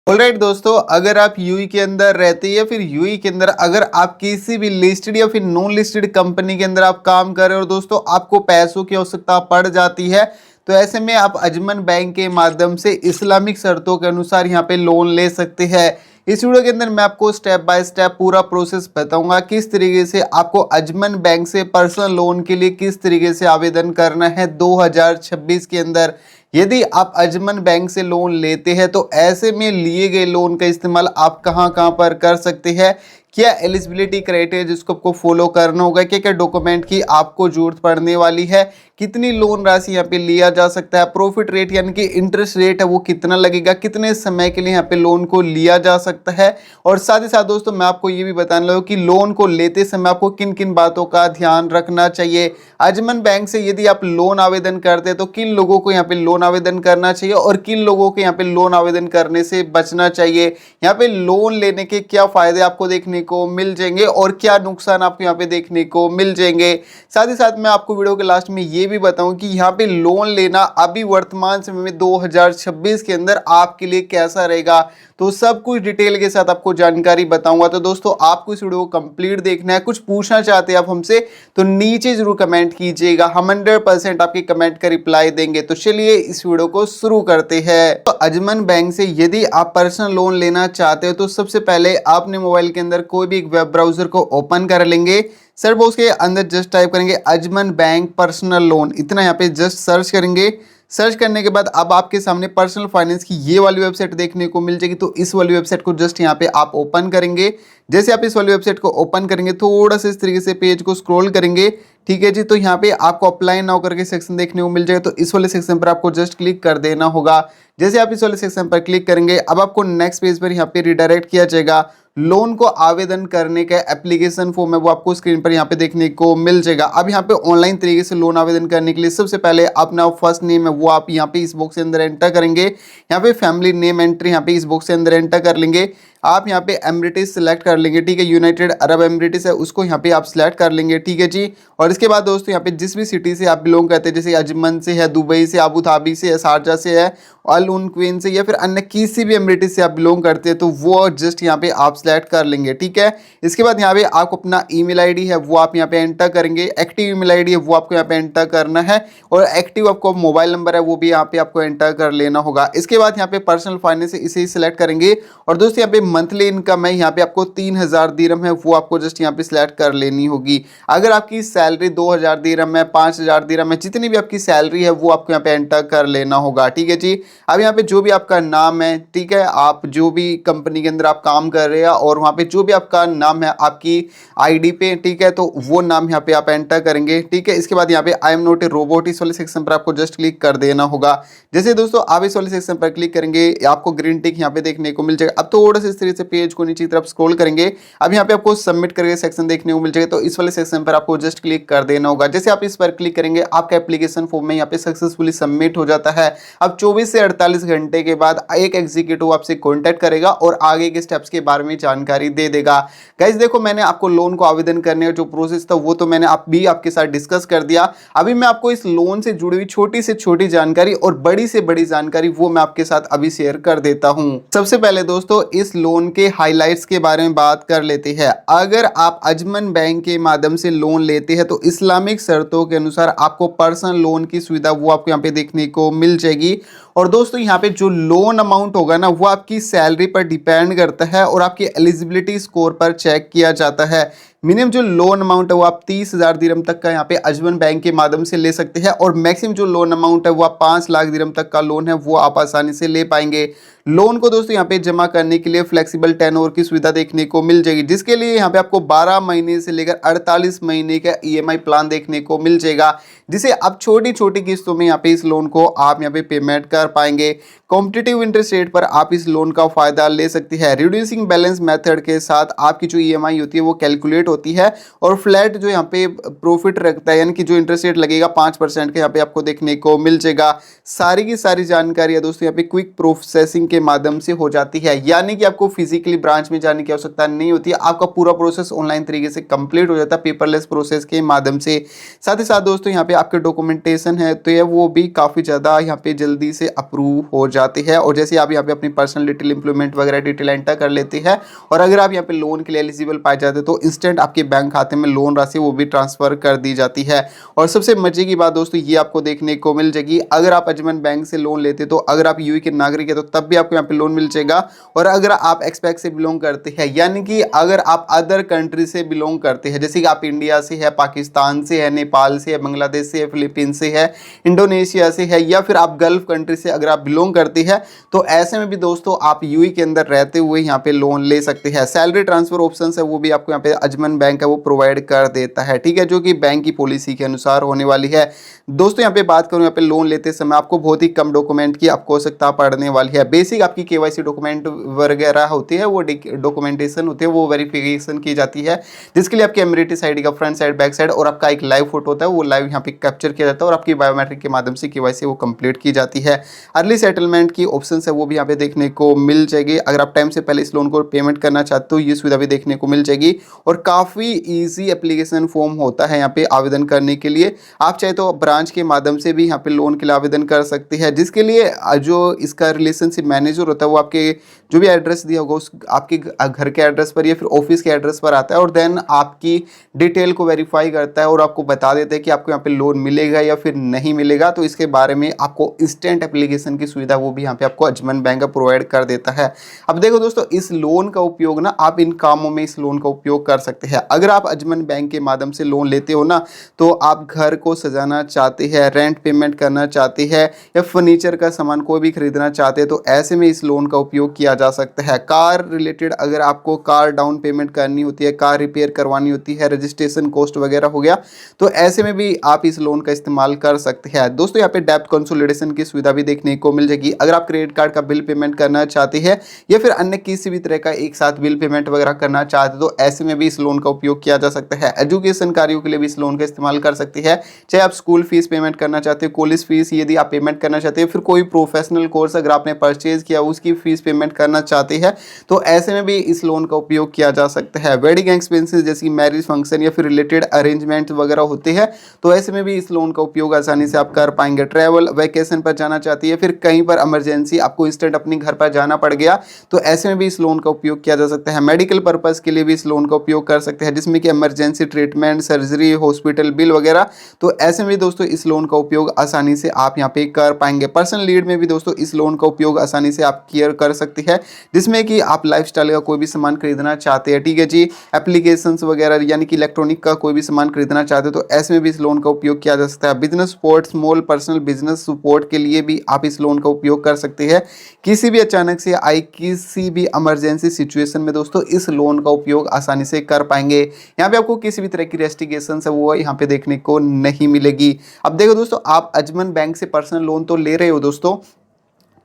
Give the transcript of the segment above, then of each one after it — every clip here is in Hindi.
ऑलराइट दोस्तों, अगर आप यूई के अंदर रहते हैं या फिर यूई के अंदर अगर आप किसी भी लिस्टेड या फिर नॉन लिस्टेड कंपनी के अंदर आप काम कर रहे हो और दोस्तों आपको पैसों की आवश्यकता पड़ जाती है, तो ऐसे में आप अजमन बैंक के माध्यम से इस्लामिक शर्तों के अनुसार यहाँ पे लोन ले सकते हैं। इस वीडियो के अंदर मैं आपको स्टेप बाय स्टेप पूरा प्रोसेस बताऊंगा किस तरीके से आपको अजमन बैंक से पर्सनल लोन के लिए किस तरीके से आवेदन करना है 2026 के अंदर। यदि आप अजमन बैंक से लोन लेते हैं तो ऐसे में लिए गए लोन का इस्तेमाल आप कहां कहां पर कर सकते हैं, क्या एलिजिबिलिटी क्राइटेरिया जिसको आपको फॉलो करना होगा, क्या क्या डॉक्यूमेंट की आपको जरूरत पड़ने वाली है, कितनी लोन राशि यहाँ पे लिया जा सकता है, प्रॉफिट रेट यानी कि इंटरेस्ट रेट है वो कितना लगेगा, कितने समय के लिए यहाँ पे लोन को लिया जा सकता है। और साथ ही साथ दोस्तों मैं आपको ये भी बताने लगा कि लोन को लेते समय आपको किन किन बातों का ध्यान रखना चाहिए। अजमन बैंक से यदि आप लोन आवेदन करते हैं तो किन लोगों को यहाँ पे लोन आवेदन करना चाहिए और किन लोगों को यहाँ पे लोन आवेदन करने से बचना चाहिए, यहाँ पे लोन लेने के क्या फायदे आपको देखने को मिल जाएंगे और क्या नुकसान आपको यहाँ पे देखने को मिल जाएंगे। साथ ही साथ मैं आपको वीडियो के लास्ट में ये भी बताऊं कि यहाँ पे लोन लेना अभी वर्तमान समय में 2026 के अंदर आपके लिए कैसा रहेगा, तो सब कुछ डिटेल के साथ आपको जानकारी बताऊंगा। तो दोस्तों आपको इस वीडियो को कंप्लीट देखना है, कुछ पूछना चाहते हैं आप हमसे तो नीचे जरूर कमेंट कीजिएगा, हम 100% आपके कमेंट का रिप्लाई देंगे। तो चलिए इस वीडियो को शुरू करते हैं। तो अजमन बैंक से यदि आप पर्सनल लोन लेना चाहते हो तो सबसे पहले आपने मोबाइल के अंदर कोई भी एक वेब ब्राउजर को ओपन कर लेंगे। सर्च बॉक्स के अंदर जस्ट टाइप करेंगे अजमन बैंक पर्सनल लोन, इतना यहाँ पे जस्ट सर्च करेंगे। सर्च करने के बाद अब आपके सामने पर्सनल फाइनेंस की ये वाली वेबसाइट देखने को मिल जाएगी, तो इस वाली वेबसाइट को जस्ट यहाँ पे आप ओपन करेंगे। जैसे आप इस वाली वेबसाइट को ओपन करेंगे थोड़ा सा इस तरीके से पेज को स्क्रॉल करेंगे, ठीक है जी। तो यहाँ पे आपको अप्लाई नाउ करके सेक्शन देखने को मिल जाएगा, तो इस वाले सेक्शन पर आपको जस्ट क्लिक कर देना होगा। जैसे आप इस वाले सेक्शन पर क्लिक करेंगे अब आपको नेक्स्ट पेज पर यहाँ पे रिडायरेक्ट किया जाएगा। लोन को आवेदन करने का एप्लीकेशन फॉर्म है वो आपको स्क्रीन पर यहाँ पे देखने को मिल जाएगा। अब यहाँ पे ऑनलाइन तरीके से लोन आवेदन करने के लिए सबसे पहले अपना फर्स्ट नेम है वो आप यहाँ पे इस बॉक्स के अंदर एंटर करेंगे। यहाँ पे फैमिली नेम एंट्री यहाँ पे इस बॉक्स के अंदर एंटर कर लेंगे। आप यहाँ पे एमिरेट्स सेलेक्ट कर लेंगे, ठीक है, यूनाइटेड अरब एमिरेट्स है उसको यहाँ पे आप सिलेक्ट कर लेंगे, ठीक है जी। और इसके बाद दोस्तों यहाँ पे जिस भी सिटी से आप बिलोंग करते हैं, जैसे अजमन से है, दुबई से, अबू धाबी से है, शारजा से है, अल उन क्वीन से या फिर अन्य किसी भी एमिरेट्स से आप बिलोंग करते हैं तो वो जस्ट यहाँ पे आप सिलेक्ट कर लेंगे, ठीक है। इसके बाद यहाँ पे आपको अपना ईमेल आईडी है वो आप यहाँ पे एंटर करेंगे, एक्टिव ईमेल आईडी है वो आपको यहाँ पे एंटर करना है और एक्टिव आपको मोबाइल नंबर है वो भी यहाँ पे आपको एंटर कर लेना होगा। इसके बाद यहाँ पे पर्सनल फाइनेंस इसे ही सिलेक्ट करेंगे और दोस्तों यहाँ पे मंथली इनकम है यहाँ पे आपको 3000 दिरहम है वो आपको जस्ट यहाँ पे सिलेक्ट कर लेनी होगी। अगर आपकी सैलरी 2000 दिरहम है, 5000 दिरहम है, जितनी भी आपकी सैलरी है वो आपको यहाँ पे एंटर कर लेना होगा, ठीक है जी। अब यहाँ पे जो भी आपका नाम है, ठीक है, आप जो भी कंपनी के अंदर आप काम कर रहे हैं और वहाँ पे जो भी आपका नाम है आपकी आईडी पे, ठीक है, तो वो नाम यहाँ पे आप एंटर करेंगे, ठीक है। इसके बाद यहाँ पे I am not a robot इस वाले सेक्शन पर आपको जस्ट क्लिक कर देना होगा। जैसे दोस्तों आप इस वाले सेक्शन पर क्लिक करेंगे आपको ग्रीन टिक यहाँ पे देखने को मिल जाएगा। अब थोड़ा सा इस तरीके से पेज को नीचे की तरफ स्क्रॉल करेंगे, अब यहाँ पे आपको सबमिट करके सेक्शन देखने को मिल जाएगा, तो इस वाले सेक्शन पर आपको जस्ट क्लिक कर देना होगा। जैसे आप इस पर क्लिक करेंगे आपका एप्लीकेशन फॉर्म में यहाँ पे सक्सेसफुली सबमिट हो जाता है। अब 24 से 48 घंटे के बाद एक एग्जीक्यूटिव आपसे कॉन्टैक्ट करेगा और आगे के स्टेप्स के बारे में जानकारी दे देगा। गाइस देखो मैंने आपको लोन को आवेदन करने का जो प्रोसेस था वो तो मैंने आपके साथ डिस्कस कर दिया। अभी मैं आपको इस लोन से जुड़ी हुई छोटी से छोटी जानकारी और बड़ी से बड़ी जानकारी वो मैं आपके साथ अभी शेयर कर देता हूं। सबसे पहले दोस्तों इस लोन के हाइलाइट्स के बारे में बात कर लेते हैं। अगर आप अजमन बैंक के माध्यम से लोन लेते हैं तो इस्लामिक शर्तों के अनुसार आपको पर्सनल लोन की सुविधा वो आपको यहाँ पे देखने को मिल जाएगी। और दोस्तों यहाँ पे जो लोन अमाउंट होगा ना वो आपकी सैलरी पर डिपेंड करता है और आपकी एलिजिबिलिटी स्कोर पर चेक किया जाता है। मिनिमम जो लोन अमाउंट है वो आप 30,000 दिरहम तक का यहाँ पे अजमन बैंक के माध्यम से ले सकते हैं और मैक्सिमम जो लोन अमाउंट है वो आप 5 लाख दिरहम तक का लोन है वो आप आसानी से ले पाएंगे। लोन को दोस्तों यहाँ पे जमा करने के लिए फ्लेक्सिबल टेन्योर की सुविधा देखने को मिल जाएगी, जिसके लिए यहाँ पे आपको 12 महीने से लेकर 48 महीने का ईएमआई प्लान देखने को मिल जाएगा, जिसे आप छोटी छोटी किस्तों में यहाँ पे इस लोन को आप यहाँ पे पेमेंट कर पाएंगे। कॉम्पिटिटिव इंटरेस्ट रेट पर आप इस लोन का फायदा ले सकती है। रिड्यूसिंग बैलेंस मेथड के साथ आपकी जो ईएमआई होती है वो कैलकुलेट होती है और फ्लैट जो यहाँ पे प्रॉफिट रखता है यानी कि जो इंटरेस्ट रेट लगेगा 5% का यहाँ पे आपको देखने को मिल जाएगा। सारी की सारी जानकारी है दोस्तों यहाँ पे क्विक प्रोसेसिंग के माध्यम से हो जाती है, यानी कि आपको फिजिकली ब्रांच में जाने की आवश्यकता नहीं होती है। आपका पूरा प्रोसेस ऑनलाइन तरीके से कंप्लीट हो जाता है पेपरलेस प्रोसेस के माध्यम से। साथ ही साथ दोस्तों यहाँ पे आपके डॉक्यूमेंटेशन है तो ये वो भी काफ़ी ज़्यादा यहाँ पे जल्दी से अप्रूव हो जाती है। और जैसे आप यहाँ पे अपनी पर्सनल डिटेल, इंप्लॉयमेंट वगैरह डिटेल एंटर कर लेती है और अगर आप यहाँ पे लोन के लिए एलिजिबल पाए जाते हैं तो इंस्टेंट आपके बैंक खाते में लोन राशि वो भी ट्रांसफर कर दी जाती है। और सबसे मजे की बात दोस्तों ये आपको देखने को मिल जाएगी, अगर आप अजमन बैंक से लोन लेते तो अगर आप यूएई के नागरिक है तो तब भी आपको यहाँ पे लोन मिल जाएगा। और अगर आप एक्सपैक्ट से बिलोंग करते हैं, यानी कि अगर आप अदर कंट्री से बिलोंग करते हैं, जैसे कि आप इंडिया से है, पाकिस्तान से है, नेपाल से है, बांग्लादेश से है, फिलीपीन से है, इंडोनेशिया से है, या फिर आप गल्फ कंट्री से अगर आप बिलोंग करती है तो ऐसे में भी दोस्तों आप यूएई के अंदर रहते हुए यहाँ पे लोन ले सकते हैं। सैलरी ट्रांसफर ऑप्शन है वो भी आपको यहाँ पे अजमन बैंक है वो प्रोवाइड कर देता है, ठीक है, जो कि बैंक की पॉलिसी के अनुसार होने वाली है। दोस्तों यहाँ पे बात करूँ, यहाँ पे लोन लेते समय आपको बहुत ही कम डॉक्यूमेंट की आपको आवश्यकता पड़ने वाली है। बेसिक आपकी केवाईसी डॉक्यूमेंट वगैरह होती है, वो डॉक्यूमेंटेशन होती है, वो वेरिफिकेशन की जाती है, जिसके लिए आपके एमिरेटिस आईडी का फ्रंट साइड, बैक साइड और आपका एक लाइव फोटो होता है, वो लाइव यहाँ पे कैप्चर किया जाता है और आपकी बायोमेट्रिक के माध्यम से केवाईसी वो कंप्लीट की जाती है। अर्ली सेटलमेंट की ऑप्शन है वो भी यहाँ पे देखने को मिल जाएगी, अगर आप टाइम से पहले इस लोन को पेमेंट करना चाहते हो ये सुविधा भी देखने को मिल जाएगी। और काफ़ी ईजी एप्लीकेशन फॉर्म होता है यहाँ पे आवेदन करने के लिए, आप चाहे तो ब्रांच के माध्यम से भी यहाँ पे लोन के लिए आवेदन कर सकते हैं, जिसके लिए जो इसका रिलेशनशिप मैनेजर होता है वो आपके जो भी एड्रेस दिया होगा उस आपके घर के एड्रेस पर या फिर ऑफिस के एड्रेस पर आता है और देन आपकी डिटेल को वेरीफाई करता है और आपको बता देता है कि आपको यहाँ पे लोन मिलेगा या फिर नहीं मिलेगा। तो इसके बारे में आपको इंस्टेंट एप्लीकेशन की सुविधा वो भी यहाँ पे आपको अजमन बैंक प्रोवाइड कर देता है। अब देखो दोस्तों, इस लोन का उपयोग ना आप इन कामों में इस लोन का उपयोग कर सकते हैं। अगर आप अजमन बैंक के माध्यम से लोन लेते हो ना, तो आप घर को सजाना चाहते हैं, रेंट पेमेंट करना चाहते हैं या फर्नीचर का सामान कोई भी खरीदना चाहते हैं तो ऐसे में इस लोन का उपयोग किया जा सकता है। कार रिलेटेड अगर आपको कार डाउन पेमेंट करनी होती है, कार रिपेयर करवानी होती है, रजिस्ट्रेशन कॉस्ट वगैरह हो गया, तो ऐसे में भी आप इस लोन का इस्तेमाल कर सकते हैं। दोस्तों यहाँ पे डेब्ट कंसोलिडेशन की सुविधा भी देखने को मिल जाएगी, अगर आप क्रेडिट कार्ड का बिल पेमेंट करना चाहते हैं या फिर अन्य किसी भी तरह का एक साथ बिल पेमेंट वगैरह करना चाहते तो ऐसे में भी इस लोन का उपयोग किया जा सकता है। एजुकेशन कार्यों के लिए भी इस लोन का इस्तेमाल कर सकती है, चाहे आप स्कूल फीस पेमेंट करना चाहते हो, कॉलेज फीस यदि आप पेमेंट करना चाहते हैं, फिर कोई प्रोफेशनल कोर्स अगर आपने परचेज किया उसकी फीस पेमेंट करना चाहते हैं तो ऐसे में भी इस लोन का उपयोग किया जा सकता है। वेडिंग एक्सपेंसेस जैसे मैरिज फंक्शन या फिर रिलेटेड अरेंजमेंट वगैरह होते हैं तो ऐसे में भी इस लोन का उपयोग आसानी से आप कर पाएंगे। ट्रैवल वैकेशन पर जाना चाहती है, फिर कहीं पर इमरजेंसी आपको इंस्टेंट अपने घर पर जाना पड़ गया तो ऐसे में भी इस लोन का उपयोग किया जा सकता है। मेडिकल पर्पस के लिए भी इस लोन का उपयोग कर सकते हैं, जिसमें कि emergency treatment, surgery, hospital bill वगैरह, तो ऐसे में दोस्तों इस लोन का उपयोग आसानी से आप यहाँ पे कर पाएंगे। पर्सनल लीड में भी दोस्तों इस लोन का उपयोग आसानी से आप किया कर सकती है, जिसमें कि आप लाइफस्टाइल का कोई भी सामान खरीदना चाहते हैं, ठीक है जी, एप्लीकेशंस वगैरह यानी कि इलेक्ट्रॉनिक का कोई भी सामान खरीदना चाहते हो तो ऐसे में भी इस लोन का उपयोग किया जा सकता है। Business support, small personal business support के लिए भी आप इस लोन का उपयोग कर सकते हैं। किसी भी अचानक से आई किसी भी इमरजेंसी सिचुएशन में दोस्तों इस लोन का उपयोग आसानी से कर पाएंगे। यहाँ पे आपको किसी भी तरह की रेस्ट्रिक्शन है वो यहाँ पे देखने को नहीं मिलेगी। अब देखो दोस्तों, आप अजमन बैंक से पर्सनल लोन तो ले रहे हो दोस्तों,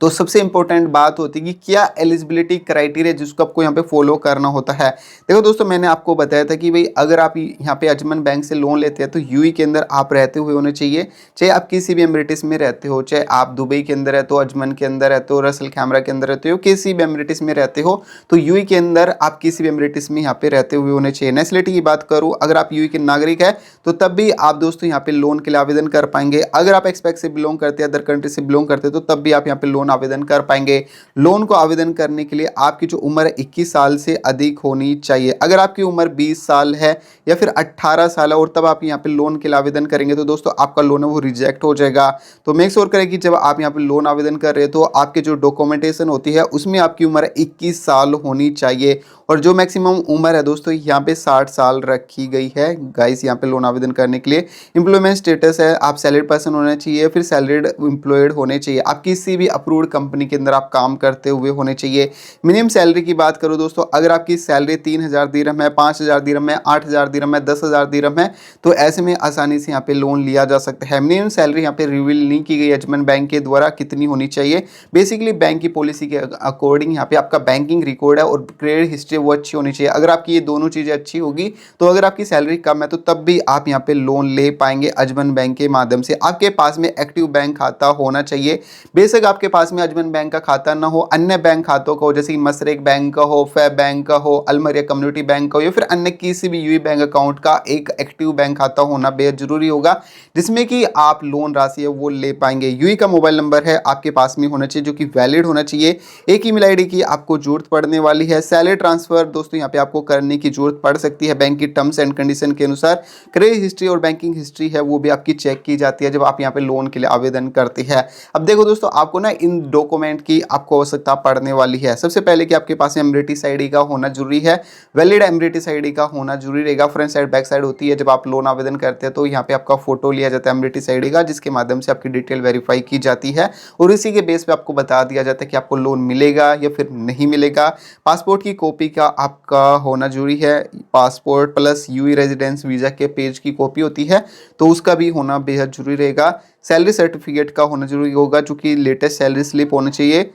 तो सबसे इंपॉर्टेंट बात होती है कि क्या एलिजिबिलिटी क्राइटेरिया जिसको आपको यहाँ पे फॉलो करना होता है। देखो दोस्तों, मैंने आपको बताया था कि भाई अगर आप यहाँ पे अजमन बैंक से लोन लेते हैं तो यूएई के अंदर आप रहते हुए होने चाहिए, चाहे आप किसी भी एमिरेटिस में रहते हो, चाहे आप दुबई के अंदर रहते हो, अजमन के अंदर रहते हो, रसल कैमरा के अंदर रहते हो, किसी भी एमिरेटिस में रहते हो तो यूएई के अंदर आप किसी भी एमिरेटिस में यहाँ पे रहते हुए होने चाहिए। नेशनलिटी की बात करूँ, अगर आप यूएई के नागरिक है तो तब भी आप दोस्तों यहाँ पे लोन के लिए आवेदन कर पाएंगे। अगर आप एक्सपेक्ट से बिलोंग करते हैं, अदर कंट्री से बिलोंग करते हैं तो तब भी आप यहाँ पे लोन आवेदन कर पाएंगे। लोन को आवेदन करने के लिए आपकी जो उम्र 21 साल से अधिक होनी चाहिए। अगर आपकी उम्र 20 साल है या फिर 18 साल है और तब आप यहाँ पे लोन के लिए आवेदन करेंगे तो दोस्तों आपका लोन है वो रिजेक्ट हो जाएगा। तो मेक श्योर करें कि जब आप यहाँ पे लोन आवेदन कर रहे हो तो आपके जो डॉक्यूमेंटेशन होती है उसमें आपकी उम्र 21 साल होनी चाहिए और जो मैक्सिमम उम्र है दोस्तों यहाँ पे 60 साल रखी गई है गाइस यहाँ पे लोन आवेदन करने के लिए। एम्प्लॉयमेंट स्टेटस है, आप सैलरीड पर्सन होना चाहिए, फिर सैलरीड एम्प्लॉयड होने चाहिए, आप किसी भी अप्रूव्ड कंपनी के अंदर आप काम करते हुए होने चाहिए। मिनिमम सैलरी की बात करो दोस्तों, अगर आपकी सैलरी 3000 दिरहम है, 5000 दिरहम है, 8000 दिरहम है, 10000 दिरहम है तो ऐसे में आसानी से यहाँ पे लोन लिया जा सकता है। मिनिमम सैलरी यहाँ पे रिवील नहीं की गई अजमन बैंक के द्वारा कितनी होनी चाहिए। बेसिकली बैंक की पॉलिसी के अकॉर्डिंग यहाँ पे आपका बैंकिंग रिकॉर्ड है और क्रेडिट हिस्ट्री वो अच्छी होनी चाहिए। अगर आपकी ये दोनों चीज़ें अच्छी होगी तो अगर आपकी सैलरी कम है तो तब भी आप यहाँ पे लोन ले पाएंगे अजमन बैंक के माध्यम से। आपके पास में एक्टिव बैंक खाता होना चाहिए। बेशक आपके पास पास में अजमन बैंक का खाता ना हो, अन्य बैंक खातों का हो, जैसे कि मसरेक बैंक का हो, फैब बैंक का हो, अलमरिया कम्युनिटी बैंक का हो, या फिर अन्य किसी भी यूई बैंक अकाउंट का एक एक्टिव बैंक खाता होना बेहद जरूरी होगा, जिसमें कि आप लोन राशि है वो ले पाएंगे। यूई का मोबाइल नंबर है आपके पास में होना चाहिए, जो कि वैलिड होना चाहिए। एक ईमेल आईडी की आपको जरूरत पड़ने वाली है। सैलरी ट्रांसफर दोस्तों यहाँ पे आपको करने की जरूरत पड़ सकती है बैंक की टर्म्स एंड कंडीशन के अनुसार। क्रेडिट हिस्ट्री और बैंकिंग हिस्ट्री है वो भी आपकी चेक की जाती है जब आप यहाँ पे लोन के लिए आवेदन करते हैं। अब देखो दोस्तों, आपको ना इन डॉक्यूमेंट की आपको आवश्यकता पड़ने वाली है। सबसे पहले कि आपके पास एमरेटिस आईडी का होना जरूरी है, वैलिड एमरेटिस आईडी का होना जरूरी रहेगा। फ्रंट साइड बैक साइड होती है, जब आप लोन आवेदन करते हैं तो यहाँ पे आपका फोटो लिया जाता है एमरेटिस आईडी का, जिसके माध्यम से आपकी डिटेल वेरीफाई की जाती है और इसी के बेस पे आपको बता दिया जाता है कि आपको लोन मिलेगा या फिर नहीं मिलेगा। पासपोर्ट की कॉपी का आपका होना जरूरी है। Passport plus UAE residence visa के पेज की कॉपी होती है तो उसका भी होना बेहद जरूरी रहेगा। सैलरी सर्टिफिकेट का होना जरूरी होगा, जो कि लेटेस्ट सैलरी स्लिप होना चाहिए।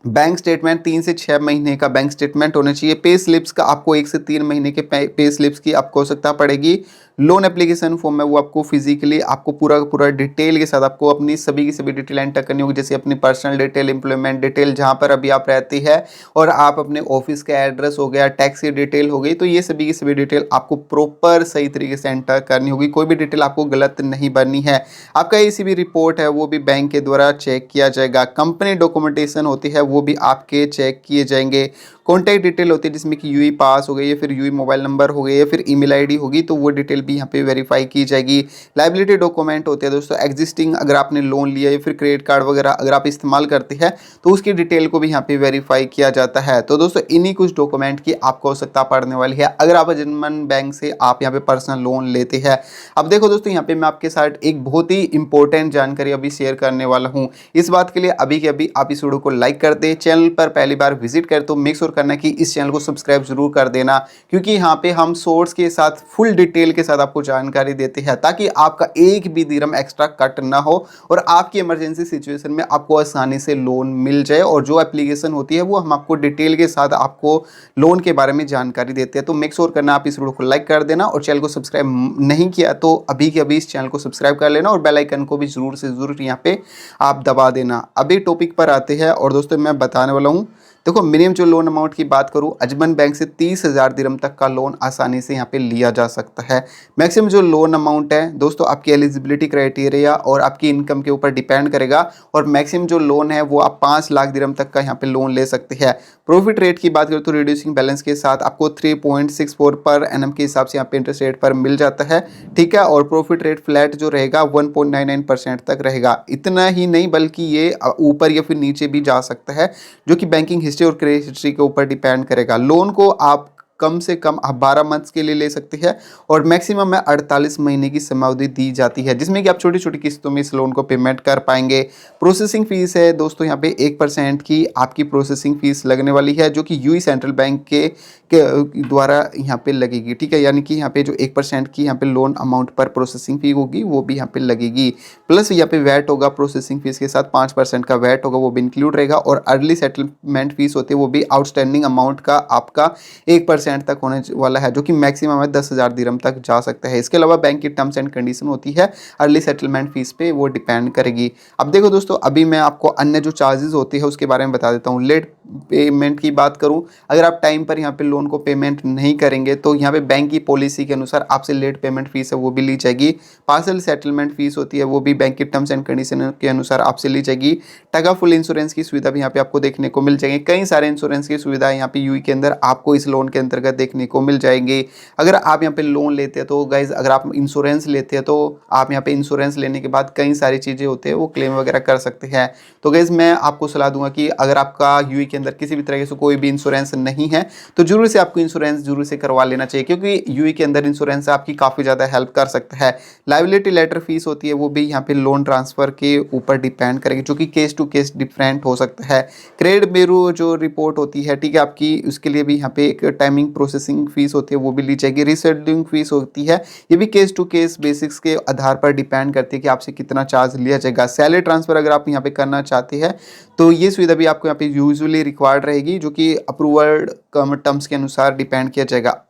बैंक स्टेटमेंट 3 से 6 महीने का बैंक स्टेटमेंट होना चाहिए। पे स्लिप्स का आपको 1 से 3 महीने के पे स्लिप्स की आपको आवश्यकता पड़ेगी। लोन एप्लीकेशन फॉर्म है वो आपको फिजिकली आपको पूरा डिटेल के साथ आपको अपनी सभी की सभी डिटेल एंटर करनी होगी, जैसे अपनी पर्सनल डिटेल, एम्प्लॉयमेंट डिटेल, जहाँ पर अभी आप रहती है और आप अपने ऑफिस का एड्रेस हो गया, टैक्स की डिटेल हो गई, तो ये सभी की सभी डिटेल आपको प्रॉपर सही तरीके से एंटर करनी होगी। कोई भी डिटेल आपको गलत नहीं भरनी है। आपका ECB रिपोर्ट है वो भी बैंक के द्वारा चेक किया जाएगा। कंपनी डॉक्यूमेंटेशन होती है वो भी आपके चेक किए जाएंगे। कॉन्टैक्ट डिटेल होती है जिसमें कि यूई पास हो गई या फिर यूई मोबाइल नंबर हो गई या फिर ईमेल आईडी होगी, तो वो डिटेल भी यहाँ पे वेरीफाई की जाएगी। लाइबिलिटी डॉक्यूमेंट होते हैं दोस्तों, एग्जिस्टिंग अगर आपने लोन लिया या फिर क्रेडिट कार्ड वगैरह अगर आप इस्तेमाल करते हैं तो उसकी डिटेल को भी यहाँ पे वेरीफाई किया जाता है। तो दोस्तों इन्हीं कुछ डॉक्यूमेंट की आपको आवश्यकता पड़ने वाली है अगर आप अजमन बैंक से आप यहाँ पे पर्सनल लोन लेते हैं। अब देखो दोस्तों, यहाँ पे मैं आपके साथ एक बहुत ही इंपॉर्टेंट जानकारी अभी शेयर करने वाला हूँ। इस बात के लिए अभी के अभी आप इस वीडियो को लाइक कर दे। चैनल पर पहली बार विजिट कर तो मेक श्योर करना कि इस चैनल को सब्सक्राइब जरूर कर देना, क्योंकि यहाँ पे हम सोर्स के साथ फुल डिटेल के साथ आपको जानकारी देते हैं ताकि आपका एक भी दिरहम एक्स्ट्रा कट ना हो और आपकी इमरजेंसी सिचुएशन में आपको आसानी से लोन मिल जाए। और जो एप्लीकेशन होती है वो हम आपको डिटेल के साथ आपको लोन के बारे में जानकारी देते हैं। तो मेक श्योर करना आप इस वीडियो को लाइक कर देना और चैनल को सब्सक्राइब नहीं किया तो अभी के अभी इस चैनल को सब्सक्राइब कर लेना और बेल आइकन को भी जरूर से जरूर यहाँ पे आप दबा देना। अभी टॉपिक पर आते हैं और दोस्तों मैं बताने वाला हूँ, देखो मिनिमम जो लोन अमाउंट की बात करूं, अजमन बैंक से 30,000 दिरहम तक का लोन आसानी से यहाँ पे लिया जा सकता है। मैक्सिमम जो लोन अमाउंट है दोस्तों आपकी एलिजिबिलिटी क्राइटेरिया और आपकी इनकम के ऊपर डिपेंड करेगा और मैक्सिमम जो लोन है वो आप 5 लाख दिरहम तक का यहाँ पे लोन ले सकते हैं। प्रॉफिट रेट की बात करें तो रिड्यूसिंग बैलेंस के साथ आपको 3.64 पर एनम के हिसाब से यहाँ पे इंटरेस्ट रेट पर मिल जाता है, ठीक है। और प्रॉफिट रेट फ्लैट जो रहेगा 1.99% तक रहेगा। इतना ही नहीं बल्कि ये ऊपर या फिर नीचे भी जा सकता है, जो कि बैंकिंग हिस्ट्री और क्रेडिट हिस्ट्री के ऊपर डिपेंड करेगा। लोन को आप कम से कम आप 12 मंथ्स के लिए ले सकते हैं और मैक्सिमम में 48 महीने की समयावधि दी जाती है, जिसमें कि आप छोटी छोटी किस्तों में इस लोन को पेमेंट कर पाएंगे। प्रोसेसिंग फीस है दोस्तों यहाँ पे 1% की आपकी प्रोसेसिंग फीस लगने वाली है, जो कि यूई सेंट्रल बैंक के द्वारा यहाँ पे लगेगी, ठीक है। यानी कि यहाँ पे जो 1% की यहाँ पे लोन अमाउंट पर प्रोसेसिंग फी होगी वो भी यहाँ पे लगेगी। प्लस यहाँ पे वैट होगा, प्रोसेसिंग फीस के साथ 5% का वैट होगा वो भी इंक्लूड रहेगा। और अर्ली सेटलमेंट फीस होती है वो भी आउटस्टैंडिंग अमाउंट का आपका 1% तक होने वाला है, जो कि मैक्सिमम है 10,000 दिरहम तक जा सकता है। इसके अलावा बैंक की टर्म्स एंड कंडीशन होती है अर्ली सेटलमेंट फीस पे वो डिपेंड करेगी। अब देखो दोस्तों, अभी मैं आपको अन्य जो चार्जेस होती है उसके बारे में बता देता हूँ। लेट पेमेंट की बात करूँ, अगर आप टाइम पर यहाँ पे लोन को पेमेंट नहीं करेंगे तो यहाँ पे बैंक की पॉलिसी के अनुसार आपसे लेट पेमेंट फीस है वो भी ली जाएगी। पार्सल सेटलमेंट फीस होती है वो भी बैंक की टर्म्स एंड कंडीशन के अनुसार आपसे ली जाएगी। टगा फुल इंश्योरेंस की सुविधा भी यहाँ पे आपको देखने को मिल जाएगी। कई सारे इंश्योरेंस की सुविधा यहाँ पे यूई के अंदर आपको इस लोन के अंतर्गत देखने को मिल जाएंगे। अगर आप यहाँ पे लोन लेते हैं तो गाइज, अगर आप इंश्योरेंस लेते हैं तो आप यहाँ पे इंश्योरेंस लेने के बाद कई सारी चीज़ें होती है वो क्लेम वगैरह कर सकते हैं। तो गाइज मैं आपको सलाह दूंगा कि अगर आपका यूई के अंदर किसी भी तरह से कोई भी इंश्योरेंस नहीं है तो जरूर से आपको इंश्योरेंस जरूर से करवा लेना चाहिए, क्योंकि यूई के अंदर इंश्योरेंस आपकी काफ़ी ज़्यादा हेल्प कर सकता है। लाइबिलिटी लेटर फीस होती है वो भी यहाँ पे लोन ट्रांसफर के ऊपर डिपेंड करेगी, जो कि केस टू केस डिफरेंट हो सकता है। क्रेडिट ब्यूरो जो रिपोर्ट होती है, ठीक है, आपकी उसके लिए भी यहाँ पे एक टाइमिंग प्रोसेसिंग फीस होती है वो भी ली जाएगी। रीसेटलिंग फीस होती है, ये भी केस टू केस बेसिक्स के आधार पर डिपेंड करती है कि आपसे कितना चार्ज लिया जाएगा। सैलरी ट्रांसफर अगर आप यहाँ पे करना चाहते हैं तो ये सुविधा भी आपको यहाँ पे यूजुअली रिक्वायर्ड रहेगी, जो कि अप्रूवल टर्म्स के अनुसार डिपेंड किया जाएगा।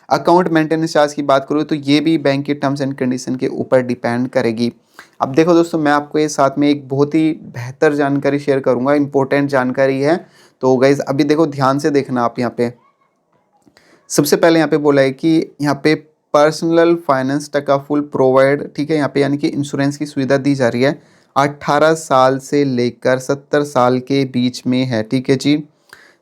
अकाउंट मेंटेनेंस चार्ज की बात करूँ तो ये भी बैंक के टर्म्स एंड कंडीशन के ऊपर डिपेंड करेगी। अब देखो दोस्तों, मैं आपको ये साथ में एक बहुत ही बेहतर जानकारी शेयर करूंगा, इंपॉर्टेंट जानकारी है। तो गाइज अभी देखो, ध्यान से देखना आप। यहाँ पे सबसे पहले यहाँ पे बोला है कि यहाँ पे पर्सनल फाइनेंस टका फुल प्रोवाइड, ठीक है, यहाँ पे यानी कि इंश्योरेंस की सुविधा दी जा रही है 18 साल से लेकर 70 साल के बीच में है, ठीक है जी।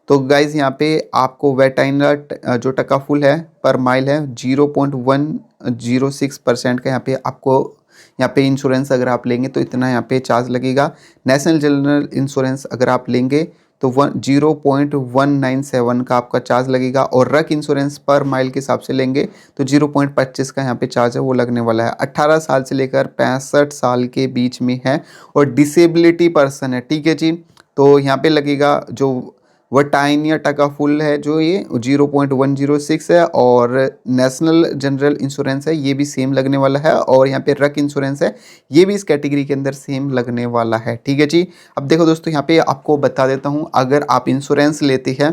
तो गाइज यहाँ पे आपको वेटाइनर जो टका फुल है पर माइल है 0.106% का यहाँ पे आपको यहाँ पे इंश्योरेंस अगर आप लेंगे तो इतना यहाँ पे चार्ज लगेगा। नेशनल जनरल इंश्योरेंस अगर आप लेंगे तो 0.197 का आपका चार्ज लगेगा, और रक इंश्योरेंस पर माइल के हिसाब से लेंगे तो 0.25 का यहाँ पे चार्ज है वो लगने वाला है। 18 साल से लेकर 65 साल के बीच में है और डिसेबिलिटी पर्सन है, ठीक है जी। तो यहाँ पे लगेगा जो वटाइनिया टका फुल है जो ये 0.106 है, और नेशनल जनरल इंश्योरेंस है ये भी सेम लगने वाला है, और यहाँ पे रक इंश्योरेंस है ये भी इस कैटेगरी के अंदर सेम लगने वाला है, ठीक है जी। अब देखो दोस्तों, यहाँ पे आपको बता देता हूँ, अगर आप इंश्योरेंस लेते हैं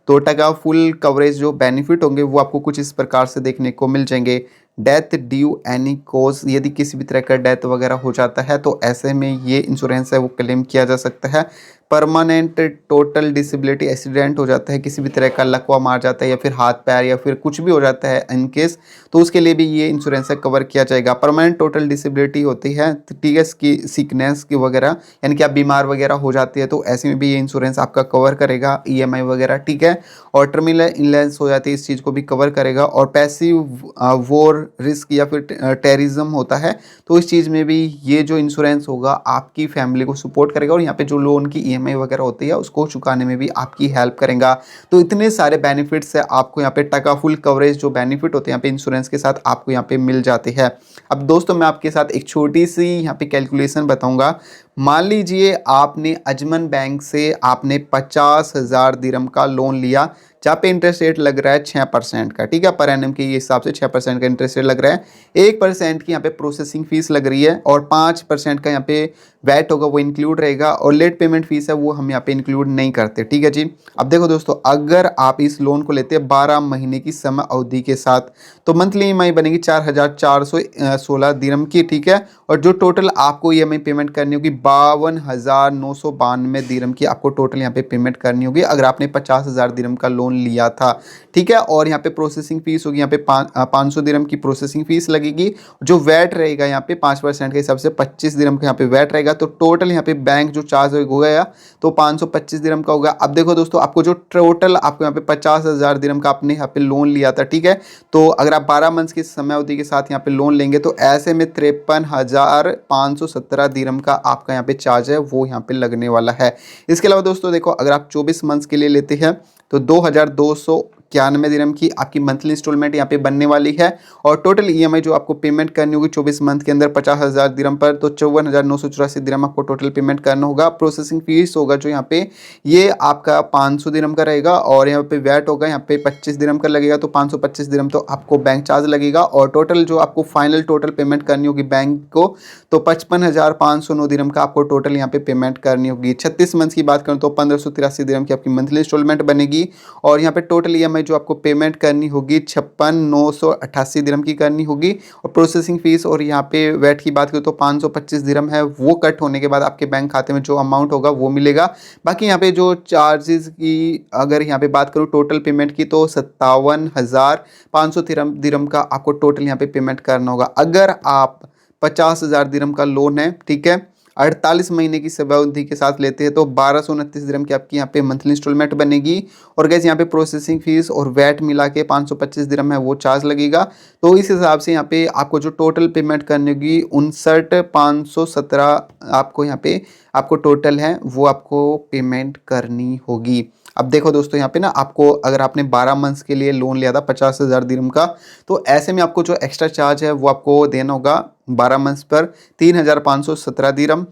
तो टका फुल कवरेज जो बेनिफिट होंगे वो आपको कुछ इस प्रकार से देखने को मिल जाएंगे। डेथ ड्यू एनी कोज, यदि किसी भी तरह का डेथ वगैरह हो जाता है तो ऐसे में ये इंश्योरेंस है वो क्लेम किया जा सकता है। परमानेंट टोटल डिसेबिलिटी, एक्सीडेंट हो जाता है, किसी भी तरह का लकवा मार जाता है या फिर हाथ पैर या फिर कुछ भी हो जाता है इन केस, तो उसके लिए भी ये इंश्योरेंस है कवर किया जाएगा। परमानेंट टोटल डिसेबिलिटी होती है, ठीक है, की सिकनेस की वगैरह, यानी कि आप बीमार वगैरह हो जाती है तो ऐसे में भी ये इंश्योरेंस आपका कवर करेगा, ईएमआई वगैरह, ठीक है। और टर्मिनल इलनेस हो जाती है, इस चीज़ को भी कवर करेगा। और पैसिव वॉर रिस्क या फिर टेररिज्म होता है तो इस चीज़ में भी ये जो इंश्योरेंस होगा आपकी फैमिली को सपोर्ट करेगा, और यहाँ पे जो लोन की ईएमआई वगैरह होती है उसको चुकाने में भी आपकी हेल्प करेगा। तो इतने सारे बेनिफिट्स है आपको यहाँ पे टका फुल कवरेज जो बेनिफिट होते हैं यहाँ पे इंश्योरेंस के साथ आपको यहाँ पे मिल जाते हैं। अब दोस्तों मैं आपके साथ एक छोटी सी यहाँ पे कैलकुलेशन बताऊंगा। मान लीजिए आपने अजमन बैंक से आपने 50,000 दिरहम का लोन लिया, जहाँ पे इंटरेस्ट रेट लग रहा है 6% का, ठीक है, पर एनम के हिसाब से 6% का इंटरेस्ट रेट लग रहा है। 1% की यहाँ पे प्रोसेसिंग फीस लग रही है, और 5% का यहाँ पे वैट होगा वो इंक्लूड रहेगा, और लेट पेमेंट फीस है वो हम यहाँ पे इंक्लूड नहीं करते, ठीक है जी। अब देखो दोस्तों, अगर आप इस लोन को लेते हैं 12 महीने की समय अवधि के साथ तो मंथली ईएमआई बनेगी 4,416 दिरहम की, ठीक है। और जो टोटल आपको ईएमआई पेमेंट करनी होगी 52,992 दिरहम की आपको टोटल यहाँ पे पेमेंट करनी होगी अगर आपने 50,000 दिरहम का लोन लिया था, ठीक है। और यहाँ पे प्रोसेसिंग फीस होगी यहाँ पे 500 दिरहम की प्रोसेसिंग फीस लगेगी। जो वैट रहेगा यहाँ पे 5% के हिसाब से 25 दिरहम का यहाँ पे वैट रहेगा, तो टोटल यहाँ पे बैंक जो चार्ज हो गया तो 525 दिरहम का होगा। अब देखो दोस्तों, आपको जो टोटल आपको यहाँ पे 50,000 दिरहम का आपने यहाँ पे लोन लिया था, ठीक है, तो अगर आप 12 मंथ्स की समय अवधि के साथ यहाँ पे लोन लेंगे तो ऐसे में 53,517 दिरहम का आपका यहाँ पे चार्ज है वो यहाँ पे लगने वाला है। इसके अलावा दोस्तों देखो, अगर आप 24 मंथ्स के लिए लेते हैं तो 2,291 दिरहम की आपकी मंथली इंस्टॉलमेंट यहाँ पे बनने वाली है, और टोटल ईएमआई जो आपको पेमेंट करनी होगी 24 मंथ के अंदर 50,000 दिरहम पर, तो 54,984 दिरहम आपको टोटल पेमेंट करना होगा। प्रोसेसिंग फीस होगा जो यहाँ पे ये आपका 500 दिरहम का रहेगा, और यहाँ पे वैट होगा यहाँ पे 25 दिरहम का लगेगा, तो 525 दिरहम तो आपको बैंक चार्ज लगेगा। और टोटल जो आपको फाइनल टोटल पेमेंट करनी होगी बैंक को तो 55,509 दिरहम का आपको टोटल यहाँ पे पेमेंट करनी होगी। 36 मंथ की बात करूँ तो 1,583 दिरहम की आपकी मंथली इंस्टॉलमेंट बनेगी, और यहाँ पे टोटल ईएमआई जो आपको पेमेंट करनी होगी 56,988 दिरहम की करनी होगी। और प्रोसेसिंग फीस और यहाँ पे वैट की बात करूँ तो 525 दिरहम है, वो कट होने के बाद आपके बैंक खाते में जो अमाउंट होगा वो मिलेगा। बाकी यहाँ पे जो चार्जेस की अगर यहाँ पे बात करूँ टोटल पेमेंट की तो 57,500 दिरहम का आपको टोटल यहाँ पे पेमेंट करना होगा। अगर आप 50,000 दिरहम का लोन है, ठीक है, 48 महीने की समय अवधि के साथ लेते हैं तो 1,229 दिरहम की आपकी यहाँ पे मंथली इंस्टॉलमेंट बनेगी। और गैस यहाँ पे प्रोसेसिंग फीस और वैट मिला के 525 दिरहम है वो चार्ज लगेगा। तो इस हिसाब से यहाँ पे आपको जो टोटल पेमेंट करनी होगी 59,517 आपको यहाँ पे आपको टोटल है वो आपको पेमेंट करनी होगी। अब देखो दोस्तों, यहाँ पे ना आपको अगर आपने 12 मंथ्स के लिए लोन लिया था 50,000 दिरहम का, तो ऐसे में आपको जो एक्स्ट्रा चार्ज है वो आपको देना होगा 12 मंथ्स पर 3,517 दिरहम,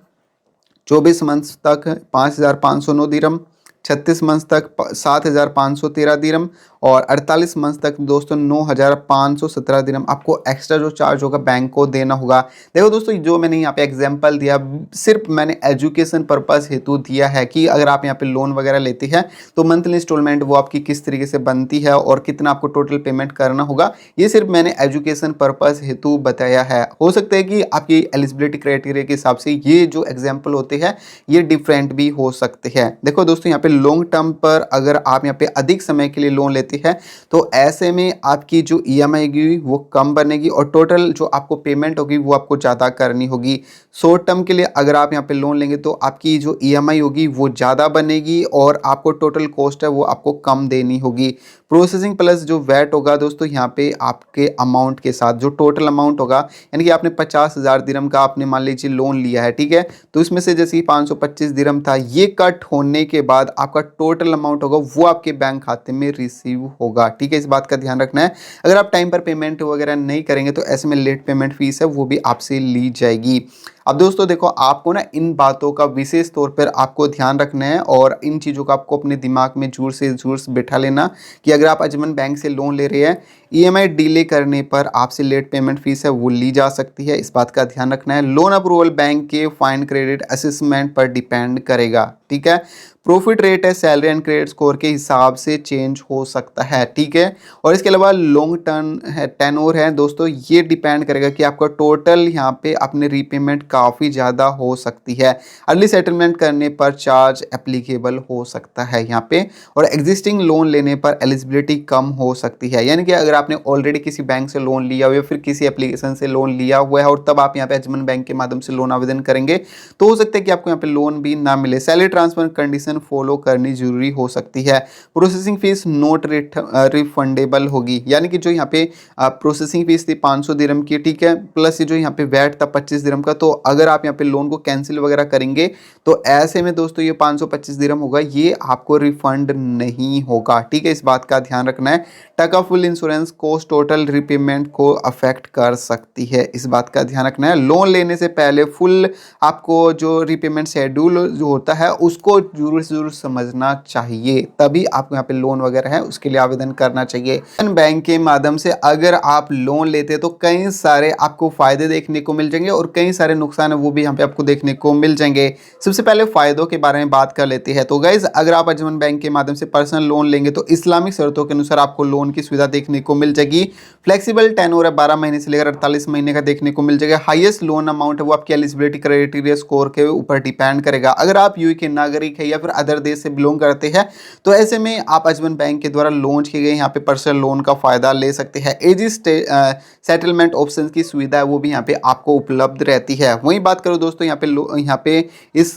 24 मंथ्स तक 5,509 दिरहम, 36 मंथ्स तक 7,513 दिरहम, और 48 मंथ तक दोस्तों 9,517 दिरहम आपको एक्स्ट्रा जो चार्ज होगा बैंक को देना होगा। देखो दोस्तों, जो मैंने यहाँ पे एग्जांपल दिया सिर्फ मैंने एजुकेशन पर्पस हेतु दिया है कि अगर आप यहाँ पे लोन वगैरह लेते हैं तो मंथली इंस्टॉलमेंट वो आपकी किस तरीके से बनती है और कितना आपको टोटल पेमेंट करना होगा, ये सिर्फ मैंने एजुकेशन पर्पस हेतु बताया है। हो सकता है कि आपकी एलिजिबिलिटी क्राइटेरिया के हिसाब से ये जो एग्जाम्पल होते हैं ये डिफरेंट भी हो सकते हैं। देखो दोस्तों, यहाँ पे लॉन्ग टर्म पर अगर आप यहाँ पे अधिक समय के लिए लोन लेते हैं तो ऐसे में आपकी जो ईएमआई होगी वो कम बनेगी और टोटल जो आपको पेमेंट होगी वो आपको ज़्यादा करनी होगी। शॉर्ट टर्म के लिए अगर आप यहाँ पे लोन लेंगे तो आपकी जो ईएमआई होगी वो ज़्यादा बनेगी और आपको टोटल कॉस्ट है वो आपको कम देनी होगी। प्रोसेसिंग प्लस जो वैट होगा दोस्तों यहाँ पे आपके अमाउंट के साथ जो टोटल अमाउंट होगा, यानी कि आपने 50,000 दिरहम का आपने मान लीजिए लोन लिया है, ठीक है, तो इसमें से जैसे 525 दिरहम था, ये कट होने के बाद आपका टोटल अमाउंट होगा वो आपके बैंक खाते में रिसीव होगा। ठीक है, इस बात का ध्यान रखना है। अगर आप टाइम पर पेमेंट वगैरह नहीं करेंगे तो ऐसे में लेट पेमेंट फीस है वो भी आपसे ली जाएगी। अब दोस्तों देखो, आपको ना इन बातों का विशेष तौर पर आपको ध्यान रखना है और इन चीज़ों का आपको अपने दिमाग में जोर से जोर से बिठा लेना कि अगर आप अजमन बैंक से लोन ले रहे हैं, ईएमआई डिले करने पर आपसे लेट पेमेंट फीस है वो ली जा सकती है। इस बात का ध्यान रखना है। लोन अप्रूवल बैंक के फाइन क्रेडिट असेसमेंट पर डिपेंड करेगा। ठीक है, प्रॉफिट रेट है सैलरी एंड क्रेडिट स्कोर के हिसाब से चेंज हो सकता है। ठीक है, और इसके अलावा लॉन्ग टर्म है टेनोर है दोस्तों, ये डिपेंड करेगा कि आपका टोटल यहाँ पे अपने रीपेमेंट काफ़ी ज़्यादा हो सकती है। अर्ली सेटलमेंट करने पर चार्ज एप्लीकेबल हो सकता है यहाँ पे, और एग्जिस्टिंग लोन लेने पर एलिजिबिलिटी कम हो सकती है। यानी कि अगर आपने ऑलरेडी किसी बैंक से लोन लिया हुआ या फिर किसी एप्लीकेशन से लोन लिया हुआ है और तब आप यहाँ पे अजमन बैंक के माध्यम से लोन आवेदन करेंगे तो हो सकता है कि आपको यहाँ पे लोन भी ना मिले। सैलरी ट्रांसफर कंडीशन फॉलो करनी जरूरी हो सकती है। प्रोसेसिंग फीस नॉट रिफंडेबल होगी, यानी कि जो यहाँ पे प्रोसेसिंग फीस थी 500 दिरहम की, ठीक है, प्लस ये जो यहाँ पे वैट था 25 दिरहम का, तो अगर आप यहाँ पे लोन को कैंसिल वगैरह करेंगे तो ऐसे में दोस्तों ये 525 दिरहम होगा, ये आपको रिफंड नहीं होगा। ठीक है, इस बात का ध्यान रखना है। टका full insurance cost total repayment को अफेक्ट कर सकती है, इस बात का ध्यान रखना है। लोन लेने से पहले फुल आपको जो रिपेमेंट शेड्यूल जो होता है उसको जरूर से जरूर समझना चाहिए, तभी आपको यहाँ पे लोन वगैरह है उसके लिए आवेदन करना चाहिए। बैंक के माध्यम से अगर आप लोन लेते हैं तो कई सारे आपको फायदे देखने को मिल जाएंगे और कई सारे नुकसान है वो भी यहाँ पे आपको देखने को मिल जाएंगे। सबसे पहले फायदों के बारे में बात कर लेते हैं। तो गाइज, अगर आप अजमन बैंक के माध्यम से पर्सनल लोन लेंगे तो इस्लामिक शर्तों के अनुसार आपको लोन की सुविधा देखने को मिल जाएगी। फ्लेक्सिबल टेन्योर है 12 महीने से लेकर 48 महीने का देखने को मिल जाएगा। हाईएस्ट लोन अमाउंट है वो आपकी एलिजिबिलिटी क्राइटेरिया स्कोर के ऊपर डिपेंड करेगा। अगर आप यूएई के नागरिक है या फिर अदर देश से बिलोंग करते हैं तो ऐसे में आप अजमन बैंक के द्वारा लॉन्च किए गए यहाँ पे पर्सनल लोन का फायदा ले सकते हैं। एजी सेटलमेंट ऑप्शन की सुविधा है वो भी यहाँ पे आपको उपलब्ध रहती है। वहीं बात करो दोस्तों यहाँ पे इस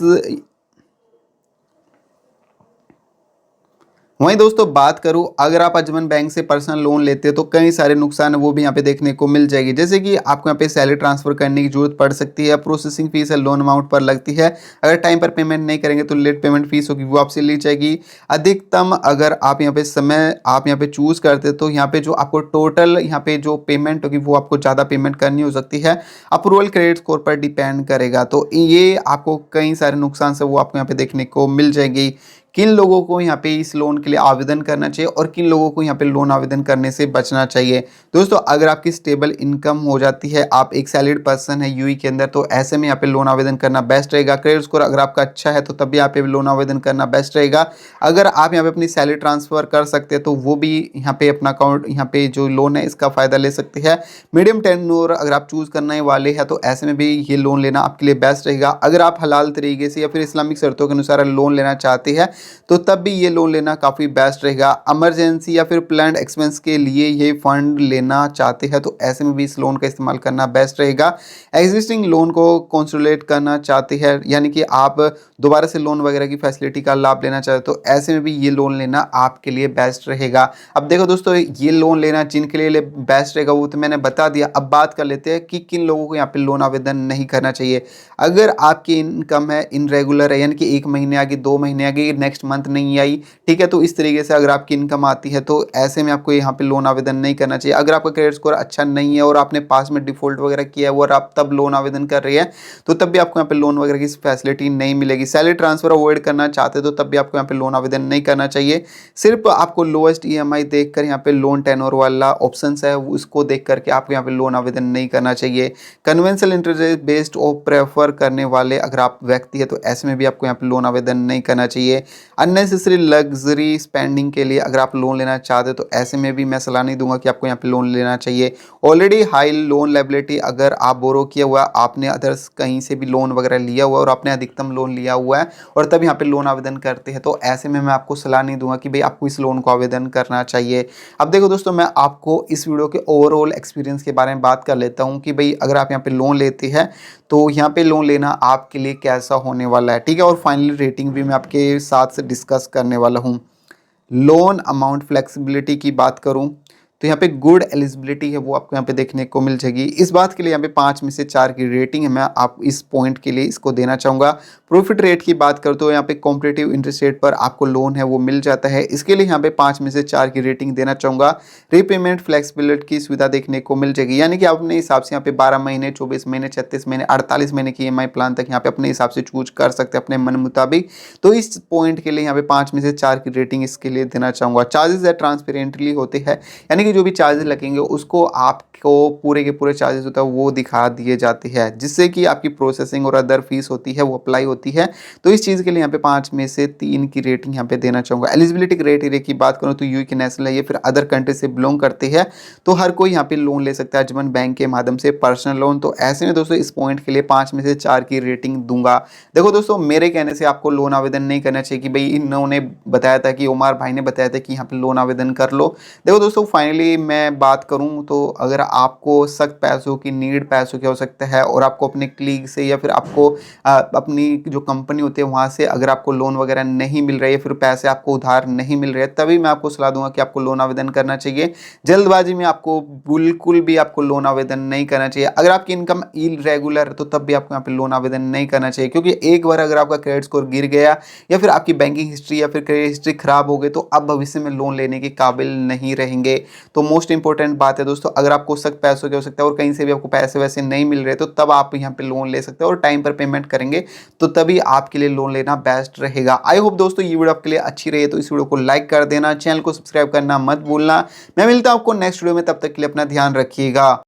वहीं दोस्तों बात करूं, अगर आप अजमन बैंक से पर्सनल लोन लेते हो तो कई सारे नुकसान है वो भी यहाँ पे देखने को मिल जाएगी, जैसे कि आपको यहाँ पे सैलरी ट्रांसफर करने की जरूरत पड़ सकती है। प्रोसेसिंग फीस है लोन अमाउंट पर लगती है, अगर टाइम पर पेमेंट नहीं करेंगे तो लेट पेमेंट फीस होगी वो आपसे ली जाएगी। अधिकतम अगर आप यहाँ पे समय आप यहाँ पे चूज करते तो यहाँ पे जो आपको टोटल यहाँ पे जो पेमेंट होगी वो आपको ज़्यादा पेमेंट करनी हो सकती है। अप्रूवल क्रेडिट स्कोर पर डिपेंड करेगा, तो ये आपको कई सारे नुकसान से वो आपको यहाँ पे देखने को मिल जाएगी। किन लोगों को यहाँ पे इस लोन के लिए आवेदन करना चाहिए और किन लोगों को यहाँ पे लोन आवेदन करने से बचना चाहिए। दोस्तों, अगर आपकी स्टेबल इनकम हो जाती है, आप एक सैलरीड पर्सन है यूएई के अंदर, तो ऐसे में यहाँ पे लोन आवेदन करना बेस्ट रहेगा। क्रेडिट स्कोर अगर आपका अच्छा है तो तब भी यहाँ पे लोन आवेदन करना बेस्ट रहेगा। अगर आप यहाँ पे अपनी सैलरी ट्रांसफर कर सकते हैं तो वो भी यहाँ पे अपना अकाउंट यहाँ पे जो लोन है इसका फायदा ले सकते हैं। मीडियम टेन्योर अगर आप चूज करने वाले हैं तो ऐसे में भी ये लोन लेना आपके लिए बेस्ट रहेगा। अगर आप हलाल तरीके से या फिर इस्लामिक शर्तों के अनुसार लोन लेना चाहते हैं तो तब भी ये लोन लेना काफ़ी बेस्ट रहेगा। इमरजेंसी या फिर प्लान्ड एक्सपेंस के लिए ये फंड लेना चाहते हैं तो ऐसे में भी इस लोन का इस्तेमाल करना बेस्ट रहेगा। एग्जिस्टिंग लोन को कंसोलिडेट करना चाहते हैं, यानी कि आप दोबारा से लोन वगैरह की फैसिलिटी का लाभ लेना चाहते हो तो ऐसे में भी ये लोन लेना आपके लिए बेस्ट रहेगा। अब देखो दोस्तों, ये लोन लेना जिनके लिए बेस्ट रहेगा वो तो मैंने बता दिया। अब बात कर लेते हैं कि किन लोगों को यहाँ पे लोन आवेदन नहीं करना चाहिए। अगर आपकी इनकम है इनरेगुलर है, यानी कि 1 महीने आगे 2 महीने आगे नेक्स्ट मंथ नहीं आई, ठीक है। तो इस तरीके से अगर आपकी इनकम आती है तो ऐसे में आपको यहाँ पे लोन आवेदन नहीं करना चाहिए। अगर आपका क्रेडिट स्कोर अच्छा नहीं है और आपने पास में डिफॉल्ट वगैरह किया है और आप तब लोन आवेदन कर रही है तो तब भी आपको यहाँ पे लोन वगैरह की फैसिलिटी नहीं मिलेगी। सैलरी ट्रांसफर अवॉइड करना चाहते हो तो तब भी आपको यहाँ पे लोन आवेदन नहीं करना चाहिए। सिर्फ आपको लोएस्ट ईएमआई देखकर यहाँ पे लोन टेन्योर वाला ऑप्शन है उसको देख करके आपको यहाँ पे लोन आवेदन नहीं करना चाहिए। Conventional interest based of prefer करने वाले अगर आप व्यक्ति है तो ऐसे में भी आपको यहाँ पे लोन आवेदन नहीं करना चाहिए। अननेसेसरी लग्जरी स्पेंडिंग के लिए अगर आप लोन लेना चाहते हो तो ऐसे में भी मैं सलाह नहीं दूंगा कि आपको यहाँ पे लोन लेना चाहिए। ऑलरेडी हाई लोन लायबिलिटी अगर आप बोरो किया हुआ आपने अदर्स कहीं से भी लोन वगैरह लिया हुआ और आपने अधिकतम लोन लिया हुआ है और तब यहाँ पे लोन आवेदन करते हैं तो ऐसे में मैं आपको सलाह नहीं दूंगा कि भाई आपको इस लोन को आवेदन करना चाहिए। अब देखो दोस्तों, मैं आपको इस वीडियो के ओवरऑल एक्सपीरियंस के बारे में बात कर लेता हूँ कि भाई अगर आप यहाँ पे लोन लेते हैं तो यहाँ पे लोन लेना आपके लिए कैसा होने वाला है, ठीक है। और फाइनली रेटिंग भी मैं आपके साथ से डिस्कस करने वाला हूँ। लोन अमाउंट फ्लेक्सिबिलिटी की बात करूँ तो यहाँ पे गुड एलिजिबिलिटी है वो आपको यहाँ पे देखने को मिल जाएगी। इस बात के लिए यहाँ पे 5 में से 4 की रेटिंग है, मैं आप इस पॉइंट के लिए इसको देना चाहूँगा। प्रॉफिट रेट की बात करूँ तो यहाँ पे कॉम्पिटिटिव इंटरेस्ट रेट पर आपको लोन है वो मिल जाता है, इसके लिए यहाँ पे 5 में से 4 की रेटिंग देना चाहूँगा। रीपेमेंट फ्लेक्सिबिलिटी की सुविधा देखने को मिल जाएगी, यानी कि आप अपने हिसाब से यहाँ पे 12 महीने, 24 महीने, 36 महीने, 48 महीने की EMI प्लान तक यहाँ पे अपने हिसाब से चूज कर सकते हैं अपने मन मुताबिक। तो इस पॉइंट के लिए यहाँ पे 5 में से 4 की रेटिंग इसके लिए देना चाहूँगा। चार्जेस है ट्रांसपेरेंटली होते हैं, यानी कि जो भी चार्जेस लगेंगे उसको आपको पूरे के पूरे चार्जेस होता है वो दिखा दिए जाते हैं, जिससे कि आपकी प्रोसेसिंग और अदर फीस होती है वो अप्लाई होती है। तो इस चीज़ के लिए यहाँ पे 5 में से 3 की रेटिंग यहाँ पे देना चाहूँगा। एलिजिबिलिटी क्राइटेरिया की बात करूँ तो यूके नेशनल है या फिर अदर कंट्री से बिलोंग करते हैं तो हर कोई यहाँ पे लोन ले सकता है अजमन बैंक के माध्यम से पर्सनल लोन। तो ऐसे में दोस्तों इस पॉइंट के लिए 5 में से 4 की रेटिंग दूंगा। देखो दोस्तों, मेरे कहने से आपको लोन आवेदन नहीं करना चाहिए कि भाई इन्होंने बताया था कि उमर भाई ने बताया था कि यहाँ पे लोन आवेदन कर लो। देखो दोस्तों, फाइनली मैं बात करूँ तो अगर आपको सख्त पैसों की नीड, पैसों की आवश्यकता है और आपको अपने क्लीग से या फिर आपको अपनी जो कंपनी होती है वहाँ से अगर आपको लोन वगैरह नहीं मिल रही है, फिर पैसे आपको उधार नहीं मिल रहे, तभी मैं आपको सलाह दूंगा कि आपको लोन आवेदन करना चाहिए। जल्दबाजी में आपको बिल्कुल भी आपको लोन आवेदन नहीं करना चाहिए। अगर आपकी इनकम इरेगुलर है तो तब भी आपको यहाँ पे लोन आवेदन नहीं करना चाहिए, क्योंकि एक बार अगर आपका क्रेडिट स्कोर गिर गया या फिर आपकी बैंकिंग हिस्ट्री या फिर क्रेडिट हिस्ट्री खराब हो गई तो अब भविष्य में लोन लेने के काबिल नहीं रहेंगे। तो मोस्ट इंपॉर्टेंट बात है दोस्तों, अगर आपको सख्त पैसों की आवश्यकता है और कहीं से भी आपको पैसे वैसे नहीं मिल रहे तो तब आप यहाँ पे लोन ले सकते हो और टाइम पर पेमेंट करेंगे तो तभी आपके लिए लोन लेना बेस्ट रहेगा। आई होप दोस्तों ये वीडियो आपके लिए अच्छी रही, तो इस वीडियो को लाइक कर देना, चैनल को सब्सक्राइब करना मत भूलना। मैं मिलता हूँ आपको नेक्स्ट वीडियो में, तब तक के लिए अपना ध्यान रखिएगा।